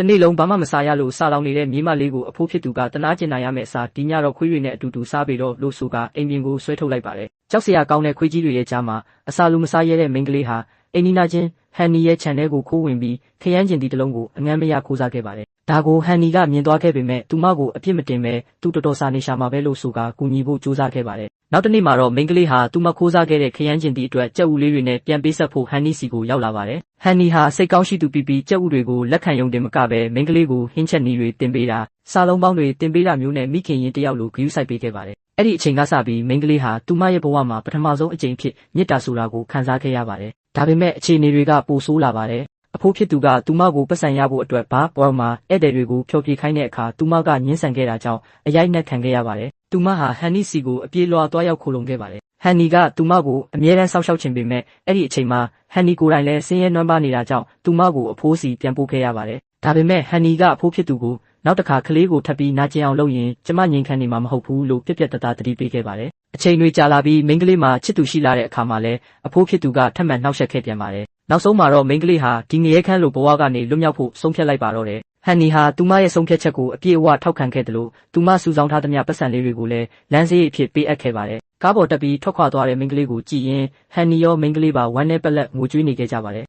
တနေ့လုံးဘာမှမစားရလို့စာလောင်နေတဲ့မြေမလေးကိုအဖိုးဖြစ်သူကတနာကျင်နိုင်ရမယ့်အစားဒီညတော့ခွေးတွေနဲ့အတူတူစားပြီးတော့လို့ဆိုကအိမ်ပြင်ကိုဆွဲထုတ်လိုက်ပါတယ်။ကြောက်စရာကောင်းတဲ့ခွေးကြီးတွေရဲ့ကြားမှာအစာလူမစားရတဲ့မိန်းကလေးဟာအိမ်နီးနားချင်းဟန်နီရဲ့ခြံထဲကိုခိုးဝင်ပြီးခရမ်းကျင်တီတစ်လုံးကိုအငမ်းမရခိုးစားခဲ့ပါတယ်။ဒါကိုဟန်နီကမြင်သွားခဲ့ပေမဲ့သူမကိုအပြစ်မတင်ပဲသူတော်တော်စာနေရှာမှာပဲလို့ဆိုကကူညီဖို့ကြိုးစားခဲ့ပါတယ်။နောက်တစ်နေ့မှာတော့မိန်းကလေးဟာသူမခိုးစားခဲ့တဲ့ခရမ်းကျင်တီအတွက်ကြက်ဥလေးတွေနဲ့ပြန်ပေးဆက်ဖို့ဟန်နီစီကိုရောက်လာပါတယ်။ဟန်နီဟာစိတ်ကောင်းရှိသူပြီးကြက်ဥတွေကိုလက်ခံယုံတင်မကပဲမိန်းကလေးကိုဟင်းချက်နီတွေတင်ပေးတာစားလုံးပေါင်းတွေတင်ပေးတာမျိုးနဲ့မိခင်ရင်တယောက်လိုဂရုစိုက်ပေးခဲ့ပါတယ်။အဲ့ဒီအချိန်ကစပြီးမိန်းကလေးဟာသူမရဲ့ဘဝမှာပထမဆုံးအကြိမ်ဖြစ်မေတ္တာဆိုတာကိုခံစားခဲ့ရပါတယ်။ဒါပေမဲ့အခြေအနေတွေကပိုဆိုးလာပါတယ်။အဖိုးဖြစ်သူကသူမကိုပတ်စံရဖို့အတွက်ဘာပေါ်မှာဧည့်သည်တွေကိုဖျော်ဖြေခိုင်းတဲ့အခါသူမကညှင်းဆန်ခဲ့တာကြောင့်အရိုက်နှက်ခံခဲ့ရပါတယ်။သူမဟာဟန်နီစီကိုအပြေးလွှာသွားရောက်ခိုလုံခဲ့ပါတယ်။ဟန်နီကသူမကိုအမြဲတမ်းစောင့်ရှောက်ချင်ပေမဲ့အဲ့ဒီအချိန်မှာဟန်နီကိုယ်တိုင်လည်းဆင်းရဲနွမ်းပါးနေတာကြောင့်သူမကိုအဖိုးစီပြန်ပို့ခဲ့ရပါတယ်။ဒါပေမဲ့ဟန်နီကအဖိုးဖြစ်သူကိုနောက်တစ်ခါကလေးကိုထပ်ပြီးနာကျင်အောင်လုပ်ရင်ကျမငြိမ်ခံနေမှာမဟုတ်ဘူးလို့ပြက်ပြက်တသားတတိပေးခဲ့ပါတယ်။အချိန်တွေကြာလာပြီးမိန်းကလေးမှာချစ်သူရှိလာတဲ့အခါမှာလည်းအဖိုးဖြစ်သူကထပ်မံနှောက်ယှက်ခဲ့ပြန်ပါတယ်။နောက်ဆုံးမှာတော့မိန်းကလေးဟာဒီငရဲခမ်းလိုဘဝကနေလွတ်မြောက်ဖို့ဆုံးဖြတ်လိုက်ပါတော့တယ်။ဟန်နီဟာသူမရဲ့ဆုံးဖြတ်ချက်ကိုအပြည့်အဝထောက်ခံခဲ့တယ်လို့သူမစုဆောင်းထားသမျှပတ်စံလေးတွေကိုလည်းလမ်းစေးအဖြစ်ပေးအပ်ခဲ့ပါတယ်။ကားပေါ်တက်ပြီးထွက်ခွာသွားတဲ့မိန်းကလေးကိုကြည့်ရင်ဟန်နီရောမိန်းကလေးပါဝမ်းနဲ့ပက်လက်ငိုကြွေးနေခဲ့ကြပါတယ်